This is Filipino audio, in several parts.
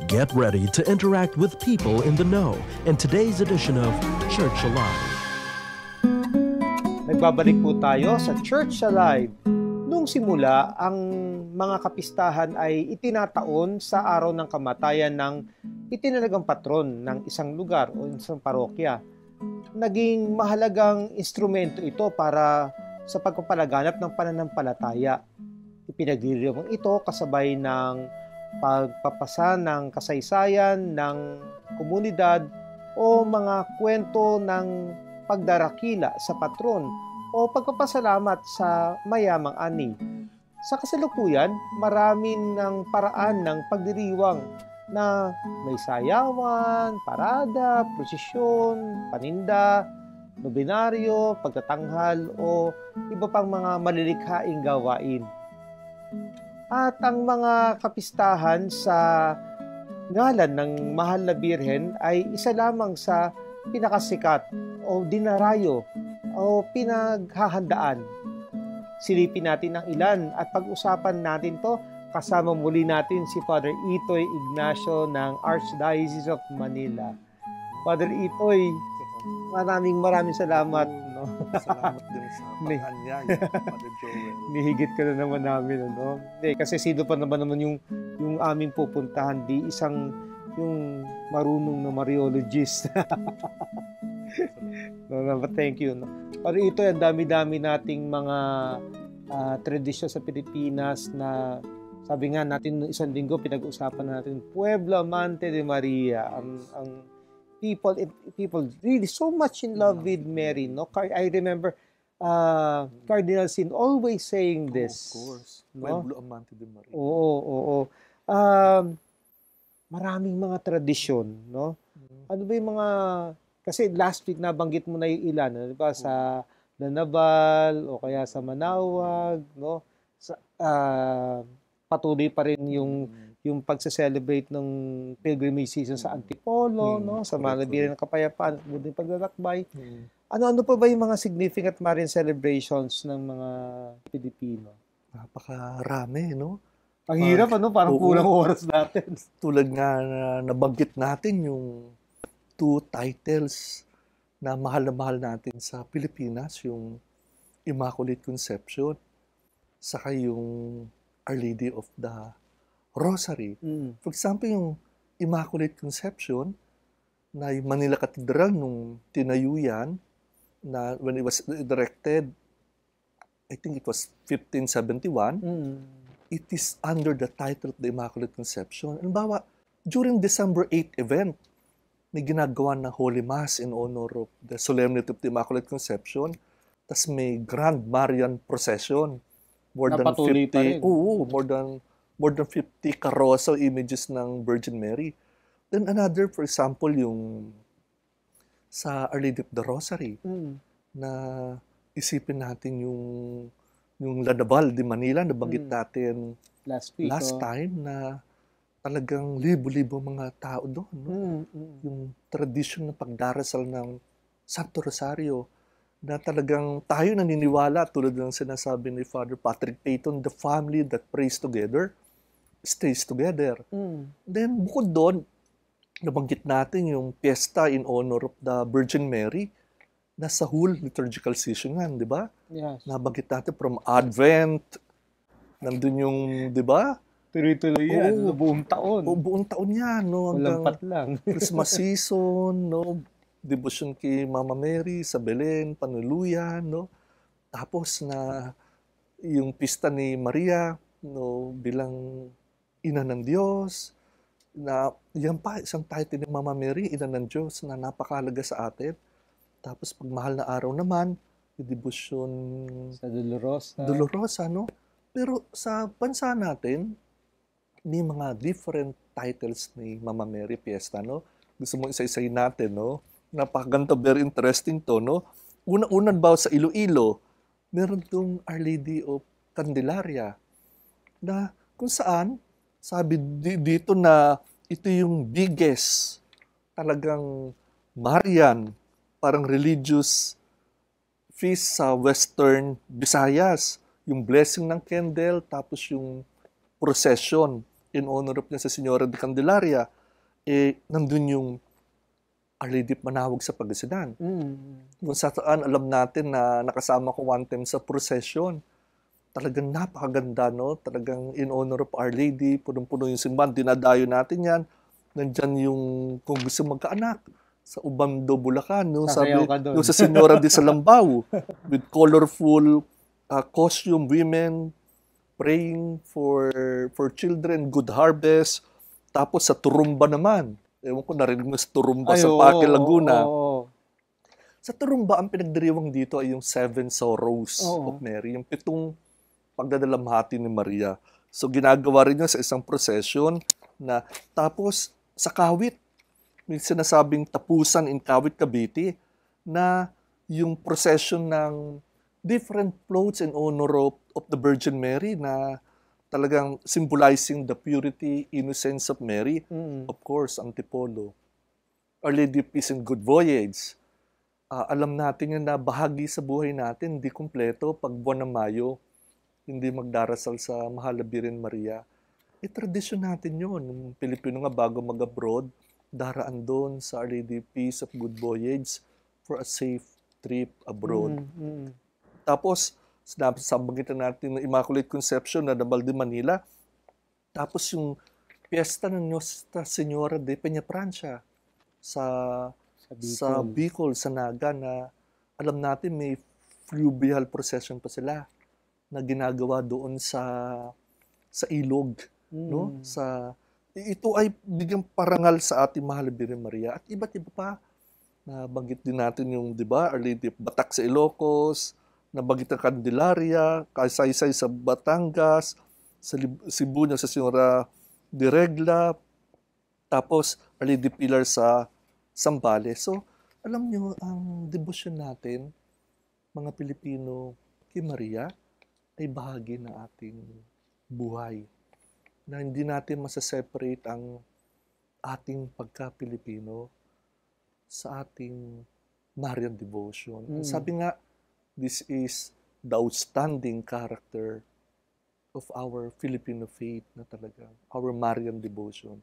Get ready to interact with people in the know in today's edition of Church Alive. Nagbabalik po tayo sa Church Alive. Nung simula, ang mga kapistahan ay itinataon sa araw ng kamatayan ng itinalagang patron ng isang lugar o isang parokya. Naging mahalagang instrumento ito para sa pagpapalaganap ng pananampalataya. Ipinagdiriwang ito kasabay ng pagpapasa ng kasaysayan ng komunidad o mga kwento ng pagdarakila sa patron o pagpapasalamat sa mayamang ani. Sa kasalukuyan, marami ng paraan ng pagdiriwang na may sayawan, parada, prosesyon, paninda, nobinaryo, pagtatanghal o iba pang mga malilikhaing gawain. At ang mga kapistahan sa ngalan ng Mahal na Birhen ay isa lamang sa pinakasikat o dinarayo o pinaghahandaan. Silipin natin ang ilan at pag-usapan natin to kasama muli natin si Father Itoy Ignacio ng Archdiocese of Manila. Father Itoy, maraming salamat. No? Salamat din sa pag-anyaya, Father Joel. Nihigit ka na naman namin. Ano? Hindi, kasi sino pa naman yung aming pupuntahan, di isang yung marunong na Mariologist. No, but thank you. No? Pero ito, ang dami-dami nating mga tradisyon sa Pilipinas na sabi nga natin isang linggo pinag-usapan natin Pueblo Amante de Maria. Ang people really so much in love with Mary. No, I remember Cardinal Sin always saying this. Of course. No? Pueblo Amante de Maria. Oo. Maraming mga tradisyon, no? Ano ba yung mga, kasi last week nabanggit mo na yung ilan, di ba? Sa Nanabal o kaya sa Manawag, no? Patuloy pa rin yung pagse-celebrate ng pilgrimage season sa Antipolo, no? Sa Malabiran ng Kapayapaan, buong paglalakbay. Ano pa ba yung mga significant Marian celebrations ng mga Pilipino? Napakarami, no? Ang hirap, ano? Parang kulang oras natin. Tulad nga na nabanggit natin yung two titles na mahal natin sa Pilipinas, yung Immaculate Conception, saka yung Our Lady of the Rosary. For example, yung Immaculate Conception, na yung Manila Cathedral nung tinayo yan, na when it was directed, I think it was 1571, it is under the title of the Immaculate Conception. Halimbawa, during December 8 event, may ginagawa ng Holy Mass in honor of the Solemnity of the Immaculate Conception. Tas may Grand Marian Procession. More than 50, more than 50 carousel images ng Virgin Mary. Then another, for example, yung sa Our Lady of the Rosary, na isipin natin yung Ladabal de Manila, nabanggit natin last time, na talagang libo-libo mga tao doon. No? Yung tradition ng pagdarasal ng Santo Rosario, na talagang tayo naniniwala, tulad ng sinasabi ni Father Patrick Peyton, the family that prays together, stays together. Then, bukod doon, nabanggit natin yung piyesta in honor of the Virgin Mary, nasa whole liturgical season yan, di ba? Yes. Nabanggit natin from Advent, nandun yung, di ba? Tuloy-tuloy yan, buong taon. Buong taon yan, no? Walampat lang. Christmas season, no? Devotion kay Mama Mary sa Belen, Panuluyan, no? Tapos na yung pista ni Maria, no, bilang ina ng Diyos, na yan pa, isang title ni Mama Mary, ina ng Diyos, na napakahalaga sa atin. Tapos pag mahal na araw naman, yung devotion sa Dolorosa. Dolorosa, no? Pero sa bansa natin, may mga different titles ni Mama Mary Fiesta, no? Gusto mo isa-isayin natin, no? Napakaganda, very interesting to, no? Una-unan ba sa Iloilo, meron tong Our Lady of Candelaria, na kung saan, sabi dito na ito yung biggest, talagang Marian, parang religious feast sa Western Visayas. Yung blessing ng candle, tapos yung procession in honor of niya sa Senyora de Candelaria. nandun yung Our Lady Manawag sa Pangasinan. Mm. Kung saan alam natin na nakasama ko one time sa procession. Talagang napakaganda, no? Talagang in honor of Our Lady, punong-puno yung simbahan, dinadayo natin yan. Nandyan yung kung gusto magkaanak sa Ubando, Bulacan, no? Sasayaw ka doon. Yung sa Señora de Salambao, with colorful costume, women praying for children, good harvest. Tapos sa Turumba naman, ewan ko, narinig mo sa Turumba, sa Paque, Laguna. Sa Turumba, ang pinagdiriwang dito ay yung Seven Sorrows of Mary, yung 7 pagdadalamhati ni Maria. So ginagawa rin yun sa isang procession na tapos sa Kawit, may sinasabing tapusan in Kawit, Cavite, na yung procession ng different floats in honor of the Virgin Mary na talagang symbolizing the purity, innocence of Mary. Of course, Antipolo. Our Lady of Peace and Good Voyage. Alam natin yun na bahagi sa buhay natin, hindi kumpleto. Pag buwan ng Mayo, hindi magdarasal sa Mahal na Birhen Maria. Tradisyon natin yun. Yung Pilipino nga bago mag-abroad, daraan doon sa Our Lady of Peace of Good Voyage for a safe trip abroad. Tapos, sabangitan natin ng Immaculate Conception na Nabal de Manila. Tapos yung piyesta ng Nuestra Señora de Peñafrancia sa Bicol, sa Naga, na alam natin may fluvial procession pa sila na ginagawa doon sa ilog, no? Ito ay bigyang parangal sa ating Mahal na Birhen Maria at iba't iba pa. Nabanggit din natin yung, 'di ba, Our Lady of Batak sa Ilocos, nabanggit ang Candelaria, Kasaysay sa Batangas, sa Cebu sa Señora de Regla, tapos Our Lady Pilar sa Zambales. So, alam niyo, ang debosyon natin, mga Pilipino, kay Maria, ay bahagi ng ating buhay. Na hindi natin masaseparate ang ating pagka-Pilipino sa ating Marian devotion. Sabi nga, this is the outstanding character of our Filipino faith na talaga, our Marian devotion.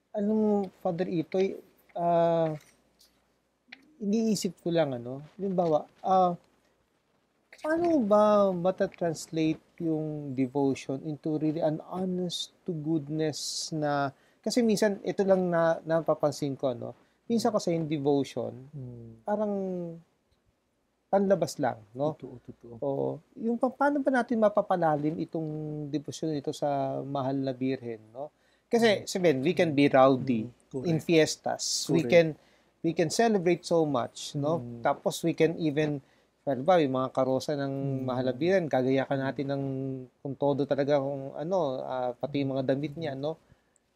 Alam mo, Father Itoy, iniisip ko lang, halimbawa, paano ba mata-translate yung devotion into really an honest to goodness na, kasi minsan, ito lang na napapansin ko, minsan kasi yung devotion, parang panlabas lang, no? Totoo. O, yung paano ba natin mapapalalim itong devotion ito sa Mahal na Birhen, no? Kasi, sabihin, we can be rowdy in fiestas. Correct. We can celebrate so much, no? Tapos we can even, ba, yung mga karosa ng Mahal na Birhen, gagayakan natin ng kung todo talaga, kung pati yung mga damit niya, no?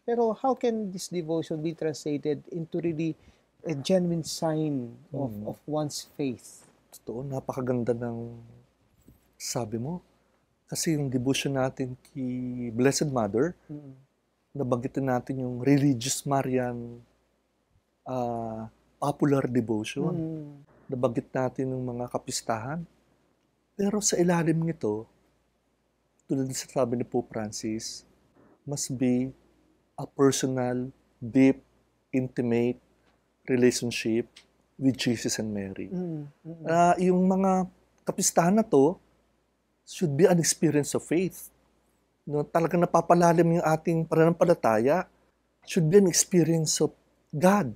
Pero how can this devotion be translated into really a genuine sign of one's faith? Totoo, napakaganda ng sabi mo. Kasi yung devotion natin kay Blessed Mother, nabanggitin natin yung religious Marian popular devotion. Nabanggit natin yung mga kapistahan. Pero sa ilalim nito, tulad sa sabi ni Pope Francis, must be a personal, deep, intimate relationship with Jesus and Mary. Yung mga kapistahan na to should be an experience of faith. No, talagang napapalalim yung ating pananampalataya. Should be an experience of God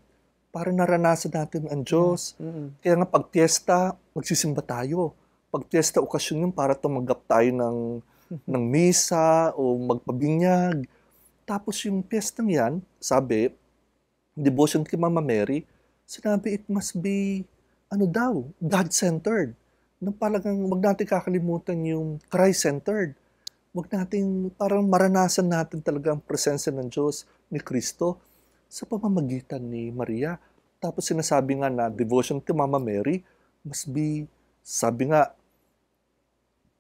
para naranasan natin ang Diyos. Kaya nga pag piyesta, magsisimba tayo. Pag piyesta, okasyon yun para tumanggap tayo ng misa o magpabinyag. Tapos yung piyestang yan, sabi, devotion kay Mama Mary, sinabi it must be, God-centered. Nang talagang wag natin kakalimutan yung Christ-centered. Wag natin, parang maranasan natin talaga ang presensya ng Diyos, ni Kristo, sa pamamagitan ni Maria. Tapos sinasabi nga na devotion kay Mama Mary must be, sabi nga,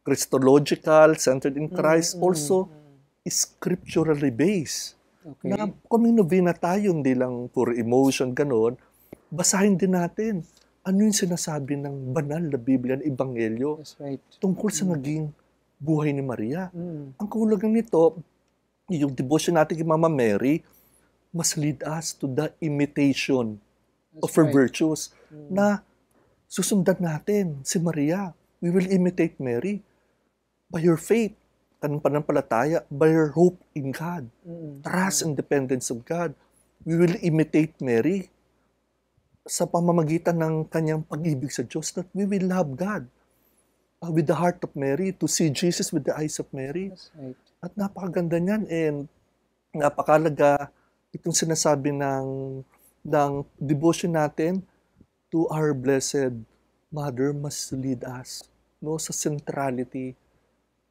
Christological, centered in Christ, also scripturally based. Okay. Na kung novena tayo, hindi lang puro emotion, gano'n, basahin din natin ano yung sinasabi ng banal na Biblia, ng Ebanghelyo, That's right. tungkol sa naging buhay ni Maria. Ang kulang nito, yung devotion natin kay Mama Mary must lead us to the imitation of her virtues na susundan natin si Maria. We will imitate Mary by her faith, pananampalataya, by her hope in God, trust and dependence of God. We will imitate Mary sa pamamagitan ng kanyang pag-ibig sa Diyos, that we will love God with the heart of Mary, to see Jesus with the eyes of Mary. That's right. At napakaganda niyan, and napakalaga itong sinasabi ng devotion natin to our Blessed Mother must lead us, no, sa centrality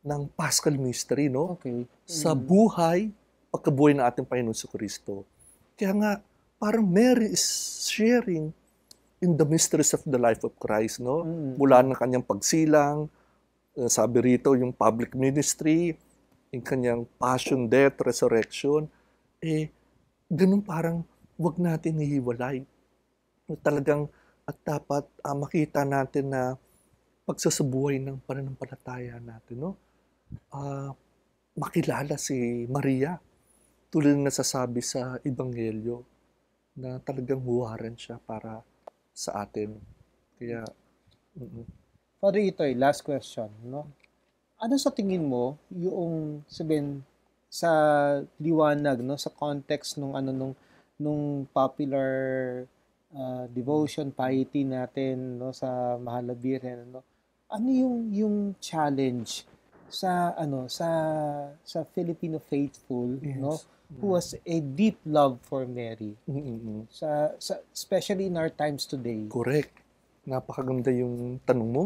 ng Paschal Mystery, no? Okay. Sa buhay, pagkabuhay ng ating Panginoon sa Kristo. Kaya nga, parang Mary is sharing in the mysteries of the life of Christ, no? Mula ng kanyang pagsilang, sabi rito, yung public ministry, yung kanyang passion, death, resurrection, ganun parang wag natin ihiwalay. Talagang at dapat makita natin na pagsasabuhay ng pananampalataya natin, no? Makilala si Maria, tulad ng nasasabi sa Ebanghelyo, na talagang huwaran siya para sa atin. Kaya, Father Itoy, last question, no? Ano sa tingin mo yung sabihin sa liwanag, no, sa context nung popular devotion, piety natin, no, sa Mahal na Birhen, no? Ano yung challenge sa Filipino faithful, yes, no, who has a deep love for Mary, sa especially in our times today? Correct. Napakaganda yung tanong mo.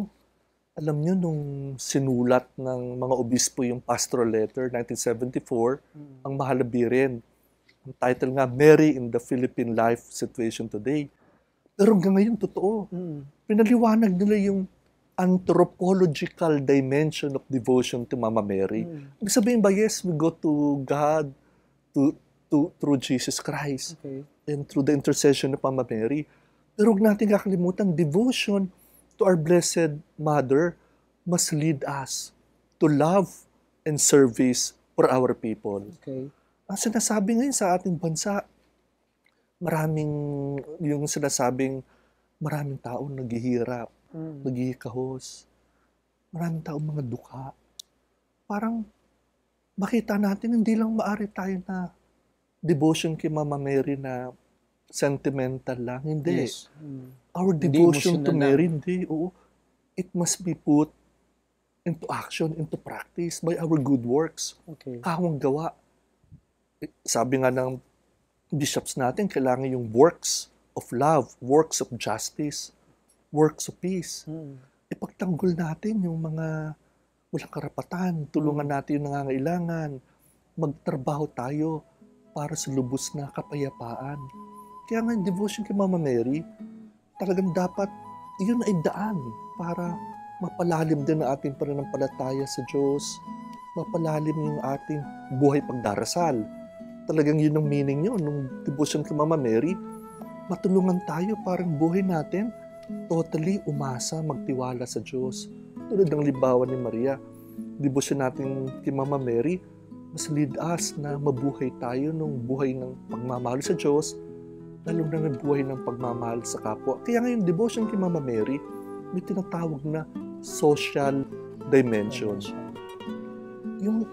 Alam nyo, nung sinulat ng mga obispo yung pastoral letter, 1974, ang Mahal na Birhen, ang title nga, Mary in the Philippine Life Situation Today. Pero hanggang ngayon, totoo. Pinaliwanag nila yung anthropological dimension of devotion to Mama Mary. Ibig sabihin ba, yes, we go to God through Jesus Christ, Okay. and through the intercession of Mama Mary. Pero huwag natin kakalimutan, devotion to our Blessed Mother must lead us to love and service for our people. Okay. Ang sinasabi ngayon sa ating bansa, maraming taong naghihirap, naghihikahos, maraming taong mga dukha. Parang makita natin, hindi lang maari tayo na devotion kay Mama Mary na sentimental lang. Hindi. Yes. Our Hindi devotion to emotional Mary, hindi. Oo. It must be put into action, into practice by our good works. Okay. Kawang gawa. Sabi nga ng bishops natin, kailangan yung works of love, works of justice, works of peace. Ipagtanggol natin yung mga walang karapatan, tulungan natin yung nangangailangan, magtrabaho tayo para sa lubos na kapayapaan. Kaya nga, devotion kay Mama Mary, talagang dapat yun ay daan para mapalalim din ang ating pananampalataya sa Diyos, mapalalim yung ating buhay pagdarasal. Talagang yun ang meaning yun, nung devotion kay Mama Mary, matulungan tayo parang buhay natin, totally umasa, magtiwala sa Diyos. Tulad ng libawan ni Maria, devotion natin kay Mama Mary, mas lead us na mabuhay tayo nung buhay ng pagmamahal sa Diyos, lalo na ng buhay ng pagmamahal sa kapwa. Kaya ngayon, devotion kay Mama Mary, may tinatawag na social dimension. Yung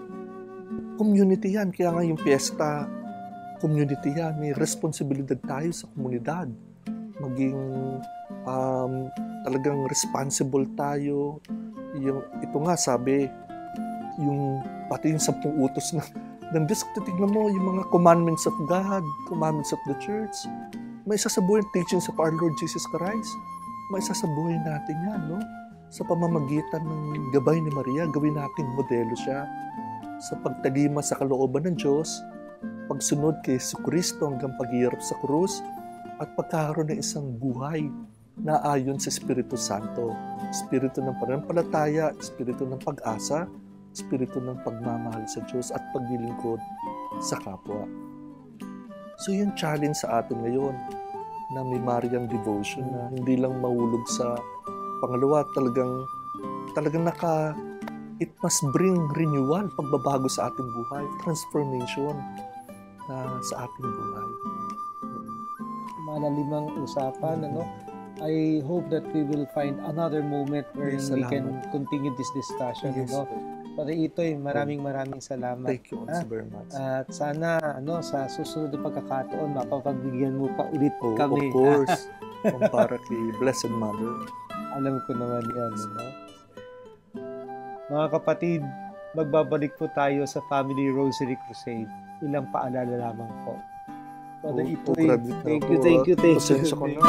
community yan, kaya nga yung fiesta, community yan, may responsibilidad tayo sa komunidad. Maging talagang responsible tayo. Ito nga sabi, pati yung 10 utos ng Diyos, titignan mo yung mga commandments of God, commandments of the church. May sasabuhin teachings of our Lord Jesus Christ. May sasabuhin natin yan, no? Sa pamamagitan ng gabay ni Maria, gawin natin modelo siya sa pagtalima sa kalooban ng Diyos, pagsunod kay Jesucristo hanggang paghihirap sa krus, at pagkakaroon ng isang buhay na ayon sa Espiritu Santo. Espiritu ng pananampalataya, Espiritu ng pag-asa, Espiritu ng pagmamahal sa Diyos at paglilingkod sa kapwa. So yung challenge sa atin ngayon na may Marian devotion na hindi lang mahulog sa pangalawa, talagang it must bring renewal, pagbabago sa ating buhay, transformation sa ating buhay. Malalimang usapan, ano? I hope that we will find another moment where Yes, we salamat. can continue this discussion, Yes. ano? Para ito'y maraming salamat. Thank you also very much. At sana sa susunod na pagkakataon mapapagbigyan mo pa ulit Oh, kami. of course. Kumpara kay Blessed Mother. Alam ko naman yan. No? Mga kapatid, magbabalik po tayo sa Family Rosary Crusade. Ilang paalala lamang po. Father Itoy, grabe na thank ako, you. Pasensya ka na.